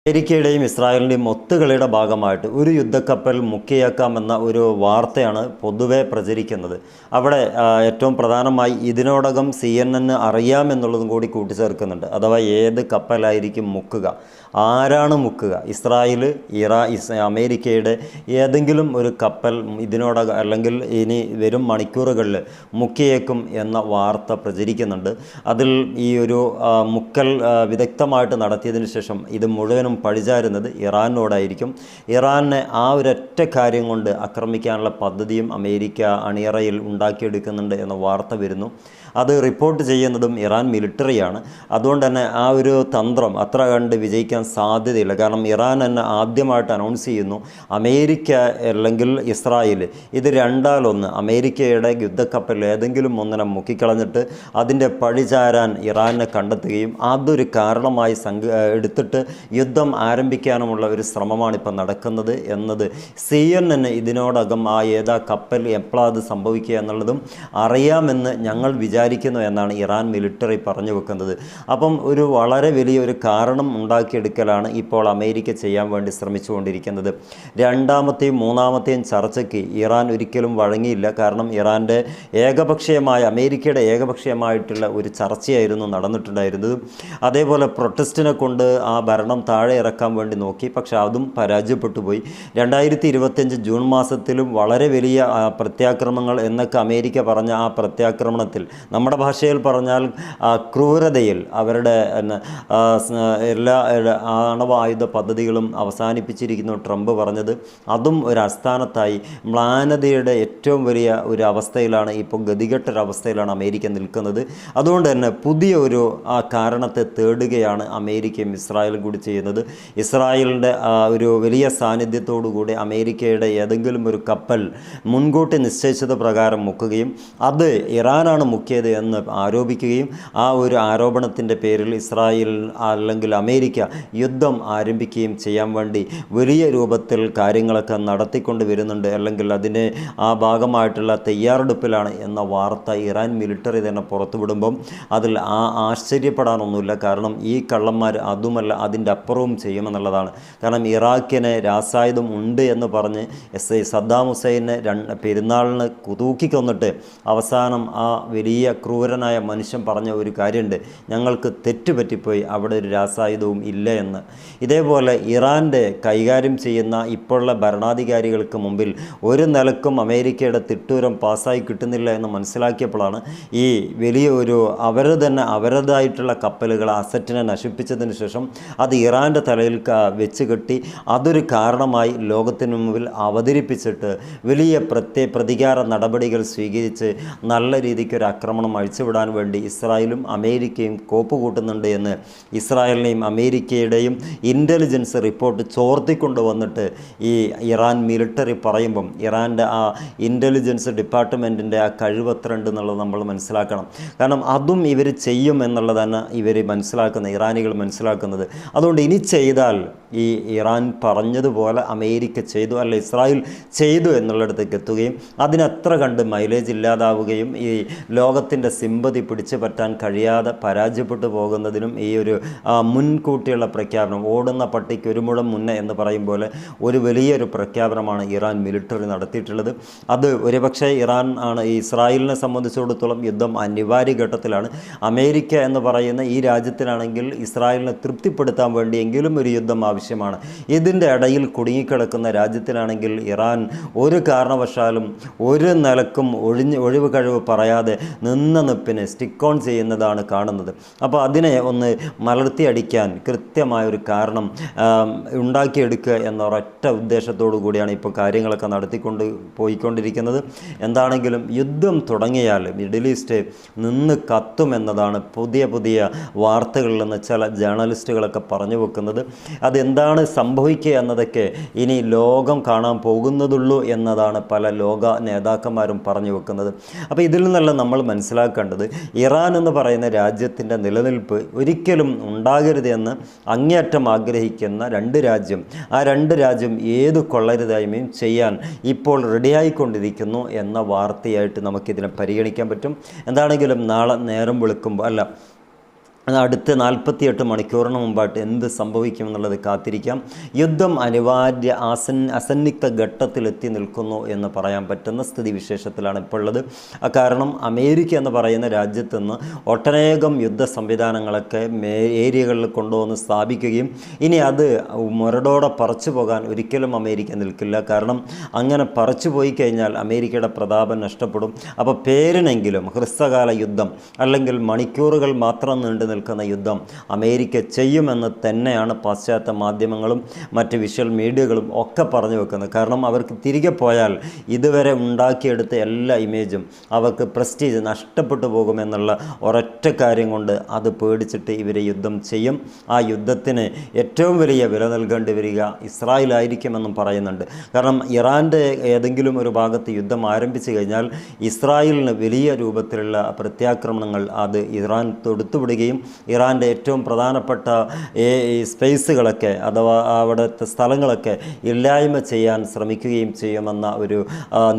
അമേരിക്കയുടെയും ഇസ്രായേലിൻ്റെയും ഒത്തുകളിയുടെ ഭാഗമായിട്ട് ഒരു യുദ്ധക്കപ്പൽ മുക്കിയേക്കാമെന്ന ഒരു വാർത്തയാണ് പൊതുവെ പ്രചരിക്കുന്നത്. അവിടെ ഏറ്റവും പ്രധാനമായി ഇതിനോടകം CNN അറിയാമെന്നുള്ളതും കൂടി കൂട്ടിച്ചേർക്കുന്നുണ്ട്. അഥവാ ഏത് കപ്പലായിരിക്കും മുക്കുക, ആരാണ് മുക്കുക, ഇസ്രായേൽ, അമേരിക്കയുടെ ഏതെങ്കിലും ഒരു കപ്പൽ ഇതിനോടകം അല്ലെങ്കിൽ ഇനി വരും മണിക്കൂറുകളിൽ മുക്കിയേക്കും എന്ന വാർത്ത പ്രചരിക്കുന്നുണ്ട്. അതിൽ ഈ ഒരു മുക്കൽ വിദഗ്ധമായിട്ട് നടത്തിയതിന് ശേഷം ഇത് മുഴുവനും പഴിചാരുന്നത് ഇറാനോടായിരിക്കും. ഇറാനെ ആ ഒരൊറ്റ കാര്യം കൊണ്ട് ആക്രമിക്കാനുള്ള പദ്ധതിയും അമേരിക്ക അണിയറയിൽ ഉണ്ടാക്കിയെടുക്കുന്നുണ്ട് എന്ന വാർത്ത വരുന്നു. അത് റിപ്പോർട്ട് ചെയ്യുന്നതും ഇറാൻ മിലിറ്ററിയാണ്. അതുകൊണ്ട് തന്നെ ആ ഒരു തന്ത്രം അത്ര കണ്ട് വിജയിക്കാൻ സാധ്യതയില്ല. കാരണം ഇറാൻ തന്നെ ആദ്യമായിട്ട് അനൗൺസ് ചെയ്യുന്നു അമേരിക്ക അല്ലെങ്കിൽ ഇസ്രായേൽ ഇത് രണ്ടാലൊന്ന്, അമേരിക്കയുടെ യുദ്ധക്കപ്പൽ ഏതെങ്കിലും ഒന്നിനെ മുക്കിക്കളഞ്ഞിട്ട് അതിൻ്റെ പഴിചാരാൻ ഇറാനെ കണ്ടെത്തുകയും അതൊരു കാരണമായി എടുത്തിട്ട് യുദ്ധം ആരംഭിക്കാനുമുള്ള ഒരു ശ്രമമാണ് ഇപ്പം നടക്കുന്നത് എന്നത് CNN ഇതിനോടകം ഏതാ കപ്പൽ എപ്പോഴത് സംഭവിക്കുക എന്നുള്ളതും അറിയാമെന്ന് ഞങ്ങൾ വിചാരിക്കുന്നു എന്നാണ് ഇറാൻ മിലിറ്ററി പറഞ്ഞു വെക്കുന്നത്. അപ്പം ഒരു വളരെ വലിയൊരു കാരണം ഉണ്ടാക്കിയെടുക്കലാണ് ഇപ്പോൾ അമേരിക്ക ചെയ്യാൻ വേണ്ടി ശ്രമിച്ചുകൊണ്ടിരിക്കുന്നത്. രണ്ടാമത്തെയും മൂന്നാമത്തെയും ചർച്ചയ്ക്ക് ഇറാൻ ഒരിക്കലും വഴങ്ങിയില്ല. കാരണം ഇറാൻ്റെ അമേരിക്കയുടെ ഏകപക്ഷീയമായിട്ടുള്ള ഒരു ചർച്ചയായിരുന്നു നടന്നിട്ടുണ്ടായിരുന്നത്. അതേപോലെ പ്രൊട്ടസ്റ്റിനെ കൊണ്ട് ആ ഭരണം താഴെ ഇറക്കാൻ വേണ്ടി നോക്കി, പക്ഷെ അതും പരാജയപ്പെട്ടു പോയി. 2025 ജൂൺ മാസത്തിലും വളരെ വലിയ പ്രത്യാക്രമണങ്ങൾ എന്നൊക്കെ അമേരിക്ക പറഞ്ഞ ആ പ്രത്യാക്രമണത്തിൽ, നമ്മുടെ ഭാഷയിൽ പറഞ്ഞാൽ ക്രൂരതയിൽ, അവരുടെ എല്ലാ ആണവായുധ പദ്ധതികളും അവസാനിപ്പിച്ചിരിക്കുന്നു ട്രംപ് പറഞ്ഞത്. അതും ഒരു അസ്ഥാനത്തായി മ്ലാനതയുടെ ഏറ്റവും വലിയ ഒരു അവസ്ഥയിലാണ്, ഇപ്പോൾ ഗതികെട്ടൊരവസ്ഥയിലാണ് അമേരിക്ക നിൽക്കുന്നത്. അതുകൊണ്ട് തന്നെ പുതിയ ഒരു കാരണത്തെ തേടുകയാണ് അമേരിക്കയും ഇസ്രായേലും കൂടി ചെയ്യുന്നത്. ഇസ്രായേലിൻ്റെ ഒരു വലിയ സാന്നിധ്യത്തോടുകൂടി അമേരിക്കയുടെ ഏതെങ്കിലും ഒരു കപ്പൽ മുൻകൂട്ടി നിശ്ചയിച്ചത് പ്രകാരം മുക്കുകയും അത് ഇറാനാണ് മുക്കിയത് എന്ന് ആരോപിക്കുകയും ആ ഒരു ആരോപണത്തിൻ്റെ പേരിൽ ഇസ്രായേൽ അല്ലെങ്കിൽ അമേരിക്ക യുദ്ധം ആരംഭിക്കുകയും ചെയ്യാൻ വേണ്ടി വലിയ രൂപത്തിൽ കാര്യങ്ങളൊക്കെ നടത്തിക്കൊണ്ട് വരുന്നുണ്ട്, അല്ലെങ്കിൽ അതിന് ആ ഭാഗമായിട്ടുള്ള തയ്യാറെടുപ്പിലാണ് എന്ന വാർത്ത ഇറാൻ മിലിറ്ററി തന്നെ പുറത്തുവിടുമ്പം അതിൽ ആശ്ചര്യപ്പെടാനൊന്നുമില്ല. കാരണം ഈ കള്ളന്മാർ അതുമല്ല അതിൻ്റെ അപ്പുറവും ചെയ്യുമെന്നുള്ളതാണ്. കാരണം ഇറാഖിന് രാസായുധം ഉണ്ട് എന്ന് പറഞ്ഞ് സദ്ദാം ഹുസൈനെ പെരുന്നാളിന് തൂക്കിക്കൊന്നിട്ട് അവസാനം ആ വലിയ ക്രൂരനായ മനുഷ്യൻ പറഞ്ഞ ഒരു കാര്യമുണ്ട്, ഞങ്ങൾക്ക് തെറ്റുപറ്റിപ്പോയി, അവിടെ ഒരു രാസായുധവും ഇല്ല എന്ന്. ഇതേപോലെ ഇറാൻ്റെ കൈകാര്യം ചെയ്യുന്ന ഇപ്പോഴുള്ള ഭരണാധികാരികൾക്ക് മുമ്പിൽ ഒരു നിലക്കും അമേരിക്കയുടെ തിട്ടൂരം പാസ്സായി കിട്ടുന്നില്ല എന്ന് മനസ്സിലാക്കിയപ്പോഴാണ് ഈ വലിയ ഒരു അവരതായിട്ടുള്ള കപ്പലുകൾ അസറ്റിനെ നശിപ്പിച്ചതിന് ശേഷം അത് ഇറാൻ്റെ തലയിൽ വെച്ച് കെട്ടി അതൊരു കാരണമായി ലോകത്തിന് മുമ്പിൽ അവതരിപ്പിച്ചിട്ട് വലിയ പ്രതികാര നടപടികൾ സ്വീകരിച്ച് നല്ല രീതിക്ക് ഒരു ആക്രമണം അഴിച്ചുവിടാൻ വേണ്ടി ഇസ്രായേലും അമേരിക്കയും കോപ്പ് കൂട്ടുന്നുണ്ട് എന്ന് ഇസ്രായേലിനെയും അമേരിക്കയുടെയും ഇൻ്റലിജൻസ് റിപ്പോർട്ട് ചോർത്തിക്കൊണ്ട് വന്നിട്ട് ഈ ഇറാൻ മിലിറ്ററി പറയുമ്പം ഇറാൻ്റെ ആ ഇൻ്റലിജൻസ് ഡിപ്പാർട്ട്മെൻറ്റിൻ്റെ ആ കഴിവത്രണ്ട് എന്നുള്ളത് നമ്മൾ മനസ്സിലാക്കണം. കാരണം അതും ഇവർ ചെയ്യും എന്നുള്ളതാണ് ഇവർ ഇറാനികൾ മനസ്സിലാക്കുന്നത്. അതുകൊണ്ട് ഇനി ചെയ്താൽ ഈ ഇറാൻ പറഞ്ഞതുപോലെ അമേരിക്ക ചെയ്തു അല്ല ഇസ്രായേൽ ചെയ്തു എന്നുള്ളിടത്തേക്ക് എത്തുകയും അതിനത്ര കണ്ട് മൈലേജ് ഇല്ലാതാവുകയും ഈ ലോകത്തിൻ്റെ സിമ്പതി പിടിച്ചു പറ്റാൻ കഴിയാതെ പരാജയപ്പെട്ടു പോകുന്നതിനും ഈ ഒരു മുൻകൂട്ടിയുള്ള പ്രഖ്യാപനം, ഓടുന്ന പട്ടിക്ക് ഒരു മുഴം മുന്നേ എന്ന് പറയും പോലെ ഒരു വലിയൊരു പ്രഖ്യാപനമാണ് ഇറാൻ മിലിറ്ററി നടത്തിയിട്ടുള്ളത്. അത് ഒരുപക്ഷെ ഇറാൻ ആണ് ഈ ഇസ്രായേലിനെ സംബന്ധിച്ചിടത്തോളം യുദ്ധം അനിവാര്യ ഘട്ടത്തിലാണ്. അമേരിക്ക എന്ന് പറയുന്ന ഈ രാജ്യത്തിനാണെങ്കിൽ ഇസ്രായേലിനെ തൃപ്തിപ്പെടുത്താൻ വേണ്ടിയെങ്കിലും ഒരു യുദ്ധം ആവശ്യമാണ്. ഇതിൻ്റെ ഇടയിൽ കുടുങ്ങിക്കിടക്കുന്ന രാജ്യത്തിനാണെങ്കിൽ ഇറാൻ ഒരു കാരണവശാലും ഒരു നിലക്കും ഒഴിവ് കഴിവ് പറയാതെ നിന്ന നിപ്പിന് സ്റ്റിക്ക് ഓൺ ചെയ്യുന്നതാണ് കാണുന്നത്. അപ്പോൾ അതിനെ ഒന്ന് മലർത്തിയടിക്കാൻ കൃത്യമായൊരു കാരണം ഉണ്ടാക്കിയെടുക്കുക എന്ന ഒരൊറ്റ ഉദ്ദേശത്തോടു കൂടിയാണ് ഇപ്പോൾ കാര്യങ്ങളൊക്കെ പോയിക്കൊണ്ടിരിക്കുന്നത്. എന്താണെങ്കിലും യുദ്ധം തുടങ്ങിയാൽ മിഡിൽ ഈസ്റ്റ് നിന്ന് കത്തുമെന്നതാണ് പുതിയ വാർത്തകളിൽ നിന്ന് ചില ജേർണലിസ്റ്റുകളൊക്കെ പറഞ്ഞു വെക്കുന്നത്. അതെന്താണ് സംഭവിക്കുക എന്നതൊക്കെ ഇനി ലോകം കാണാൻ പോകുന്നതുള്ളൂ എന്നതാണ് പല ലോക നേതാക്കന്മാരും പറഞ്ഞു വെക്കുന്നത്. അപ്പോൾ ഇതിൽ നിന്നല്ല നമ്മൾ മനസ്സിലാക്കേണ്ടത് ഇറാൻ എന്ന് പറയുന്ന രാജ്യത്തിൻ്റെ നിലനിൽപ്പ് ഒരിക്കലും ഉണ്ടാകരുത് എന്ന് അങ്ങേയറ്റം ആഗ്രഹിക്കുന്ന ആ രണ്ട് രാജ്യം ഏത് കൊള്ളരുതായ്മയും ചെയ്യാൻ ഇപ്പോൾ റെഡിയായിക്കൊണ്ടിരിക്കുന്നു എന്ന വാർത്തയായിട്ട് നമുക്കിതിനെ പരിഗണിക്കാൻ പറ്റും. എന്താണെങ്കിലും നാളെ നേരം വെളുക്കുമ്പോൾ അടുത്ത 48 മണിക്കൂറിന് മുമ്പായിട്ട് എന്ത് സംഭവിക്കുമെന്നുള്ളത് കാത്തിരിക്കാം. യുദ്ധം അനിവാര്യ അസന്നിഗ്ധ ഘട്ടത്തിലെത്തി നിൽക്കുന്നു എന്ന് പറയാൻ പറ്റുന്ന സ്ഥിതിവിശേഷത്തിലാണ് ഇപ്പോൾ ഉള്ളത്. കാരണം അമേരിക്ക എന്ന് പറയുന്ന രാജ്യത്ത് നിന്ന് ഒട്ടനേകം യുദ്ധ സംവിധാനങ്ങളൊക്കെ ഏരിയകളിൽ കൊണ്ടുവന്ന് സ്ഥാപിക്കുകയും ഇനി അത് മുരടോടെ പറിച്ചു പോകാൻ ഒരിക്കലും അമേരിക്ക നിൽക്കില്ല. കാരണം അങ്ങനെ പറിച്ചു പോയി കഴിഞ്ഞാൽ അമേരിക്കയുടെ പ്രതാപം നഷ്ടപ്പെടും. അപ്പോൾ പേരിനെങ്കിലും ഹ്രസ്വകാല യുദ്ധം അല്ലെങ്കിൽ മണിക്കൂറുകൾ മാത്രം നീണ്ടു നിൽക്കുന്ന യുദ്ധം അമേരിക്ക ചെയ്യുമെന്ന് തന്നെയാണ് പാശ്ചാത്യ മാധ്യമങ്ങളും മറ്റ് വിഷ്വൽ മീഡിയകളും ഒക്കെ പറഞ്ഞു വെക്കുന്നത്. കാരണം അവർക്ക് തിരികെ പോയാൽ ഇതുവരെ ഉണ്ടാക്കിയെടുത്ത എല്ലാ ഇമേജും അവർക്ക് പ്രസ്റ്റീജ് നഷ്ടപ്പെട്ടു പോകുമെന്നുള്ള ഒരൊറ്റ കാര്യം കൊണ്ട് അത് പേടിച്ചിട്ട് ഇവരെ യുദ്ധം ചെയ്യും. ആ യുദ്ധത്തിന് ഏറ്റവും വലിയ വില നൽകേണ്ടി വരിക ഇസ്രായേലായിരിക്കുമെന്നും പറയുന്നുണ്ട്. കാരണം ഇറാൻ്റെ ഏതെങ്കിലും ഒരു ഭാഗത്ത് യുദ്ധം ആരംഭിച്ചു കഴിഞ്ഞാൽ ഇസ്രായേലിന് വലിയ രൂപത്തിലുള്ള പ്രത്യാക്രമണങ്ങൾ അത് ഇറാൻ തൊടുത്തുവിടുകയും ഇറാൻ്റെ ഏറ്റവും പ്രധാനപ്പെട്ട ഈ സ്പേസുകളൊക്കെ അഥവാ അവിടുത്തെ സ്ഥലങ്ങളൊക്കെ ഇല്ലായ്മ ചെയ്യാൻ ശ്രമിക്കുകയും ചെയ്യുമെന്ന ഒരു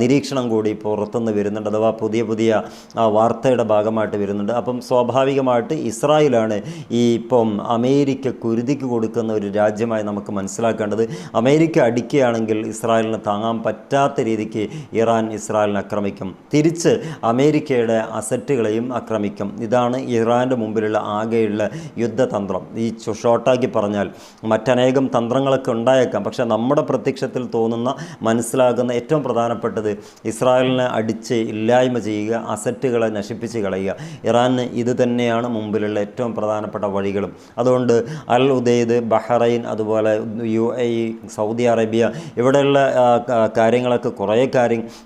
നിരീക്ഷണം കൂടി പുറത്തുനിന്ന് വരുന്നുണ്ട്, അഥവാ പുതിയ വാർത്തയുടെ ഭാഗമായിട്ട് വരുന്നുണ്ട്. അപ്പം സ്വാഭാവികമായിട്ട് ഇസ്രായേലാണ് ഈ ഇപ്പം അമേരിക്ക കുരുതിക്ക് കൊടുക്കുന്ന ഒരു രാജ്യമായി നമുക്ക് മനസ്സിലാക്കേണ്ടത്. അമേരിക്ക അടിക്കുകയാണെങ്കിൽ ഇസ്രായേലിന് താങ്ങാൻ പറ്റാത്ത രീതിക്ക് ഇറാൻ ഇസ്രായേലിനെ ആക്രമിക്കും, തിരിച്ച് അമേരിക്കയുടെ അസറ്റുകളെയും ആക്രമിക്കും. ഇതാണ് ഇറാൻ്റെ മുമ്പിലുള്ള ആകെയുള്ള യുദ്ധതന്ത്രം. ഈ ഷോർട്ടാക്കി പറഞ്ഞാൽ മറ്റനേകം തന്ത്രങ്ങളൊക്കെ ഉണ്ടായേക്കാം, പക്ഷേ നമ്മുടെ പ്രത്യക്ഷത്തിൽ തോന്നുന്ന മനസ്സിലാകുന്ന ഏറ്റവും പ്രധാനപ്പെട്ടത് ഇസ്രായേലിനെ അടിച്ച് ഇല്ലായ്മ ചെയ്യുക, അസറ്റുകളെ നശിപ്പിച്ച് കളയുക. ഇറാന് ഇത് തന്നെയാണ് മുമ്പിലുള്ള ഏറ്റവും പ്രധാനപ്പെട്ട വഴികളും. അതുകൊണ്ട് അൽ ഉദൈദ്, ബഹ്റൈൻ, അതുപോലെ UAE, സൗദി അറേബ്യ ഇവിടെയുള്ള കാര്യങ്ങളൊക്കെ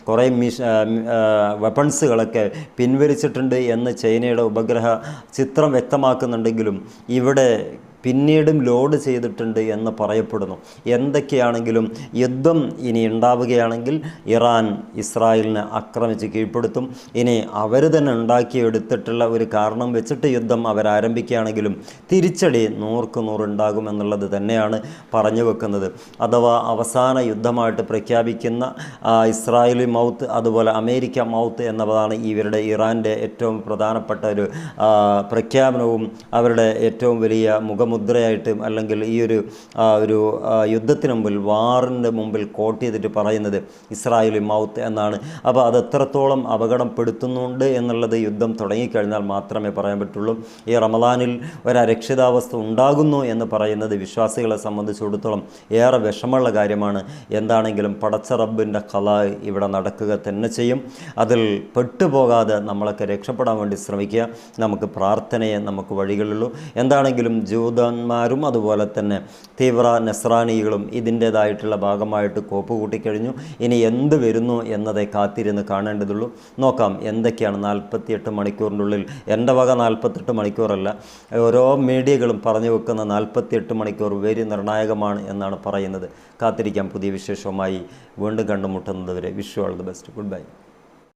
കുറേ വെപ്പൺസുകളൊക്കെ പിൻവലിച്ചിട്ടുണ്ട് എന്ന് ചൈനയുടെ ഉപഗ്രഹ ചിത്രം വ്യക്തമാക്കുന്നുണ്ടെങ്കിലും ഇവിടെ പിന്നീടും ലോഡ് ചെയ്തിട്ടുണ്ട് എന്ന് പറയപ്പെടുന്നു. എന്തൊക്കെയാണെങ്കിലും യുദ്ധം ഇനി ഉണ്ടാവുകയാണെങ്കിൽ ഇറാൻ ഇസ്രായേലിനെ ആക്രമിച്ച് കീഴ്പ്പെടുത്തും. ഇനി അവർ തന്നെ ഉണ്ടാക്കിയെടുത്തിട്ടുള്ള ഒരു കാരണം വെച്ചിട്ട് യുദ്ധം അവരാരംഭിക്കുകയാണെങ്കിലും തിരിച്ചടി 100% ഉണ്ടാകുമെന്നുള്ളത് തന്നെയാണ് പറഞ്ഞു വെക്കുന്നത്. അഥവാ അവസാന യുദ്ധമായിട്ട് പ്രഖ്യാപിക്കുന്ന ഇസ്രായേലി മൗത്ത്, അതുപോലെ അമേരിക്ക മൗത്ത് എന്നതാണ് ഇവരുടെ ഇറാൻ്റെ ഏറ്റവും പ്രധാനപ്പെട്ട ഒരു പ്രഖ്യാപനവും അവരുടെ ഏറ്റവും വലിയ മുദ്രയായിട്ടും അല്ലെങ്കിൽ ഈ ഒരു യുദ്ധത്തിന് മുമ്പിൽ വാറിൻ്റെ മുമ്പിൽ കോട്ട് ചെയ്തിട്ട് പറയുന്നത് ഇസ്രായേലി മൗത്ത് എന്നാണ്. അപ്പോൾ അത് എത്രത്തോളം അപകടപ്പെടുത്തുന്നുണ്ട് എന്നുള്ളത് യുദ്ധം തുടങ്ങിക്കഴിഞ്ഞാൽ മാത്രമേ പറയാൻ പറ്റുള്ളൂ. ഈ റമദാനിൽ ഒരു അരക്ഷിതാവസ്ഥ ഉണ്ടാകുന്നു എന്ന് പറയുന്നത് വിശ്വാസികളെ സംബന്ധിച്ചിടത്തോളം ഏറെ വിഷമമുള്ള കാര്യമാണ്. എന്താണെങ്കിലും പടച്ച റബ്ബിൻ്റെ ഖലാ ഇവിടെ നടക്കുക തന്നെ ചെയ്യും. അതിൽ പെട്ടുപോകാതെ നമ്മളൊക്കെ രക്ഷപ്പെടാൻ വേണ്ടി ശ്രമിക്കുക. നമുക്ക് പ്രാർത്ഥനയെ നമുക്ക് വഴികളുള്ളൂ. എന്താണെങ്കിലും ജൂതന്മാരും അതുപോലെ തന്നെ തീവ്ര നസ്രാനികളും ഇതിൻ്റേതായിട്ടുള്ള ഭാഗമായിട്ട് കോപ്പ് കൂട്ടിക്കഴിഞ്ഞു. ഇനി എന്ത് വരുന്നു എന്നതെ കാത്തിരുന്ന് കാണേണ്ടതുള്ളൂ. നോക്കാം എന്തൊക്കെയാണ് 48 മണിക്കൂറിൻ്റെ ഉള്ളിൽ. എൻ്റെ വക 48 മണിക്കൂറല്ല, ഓരോ മീഡിയകളും പറഞ്ഞു വെക്കുന്ന 48 മണിക്കൂർ വെരി നിർണായകമാണ് എന്നാണ് പറയുന്നത്. കാത്തിരിക്കാം പുതിയ വിശേഷവുമായി വീണ്ടും കണ്ടുമുട്ടുന്നത് വരെ. Wish you all the best. Good bye.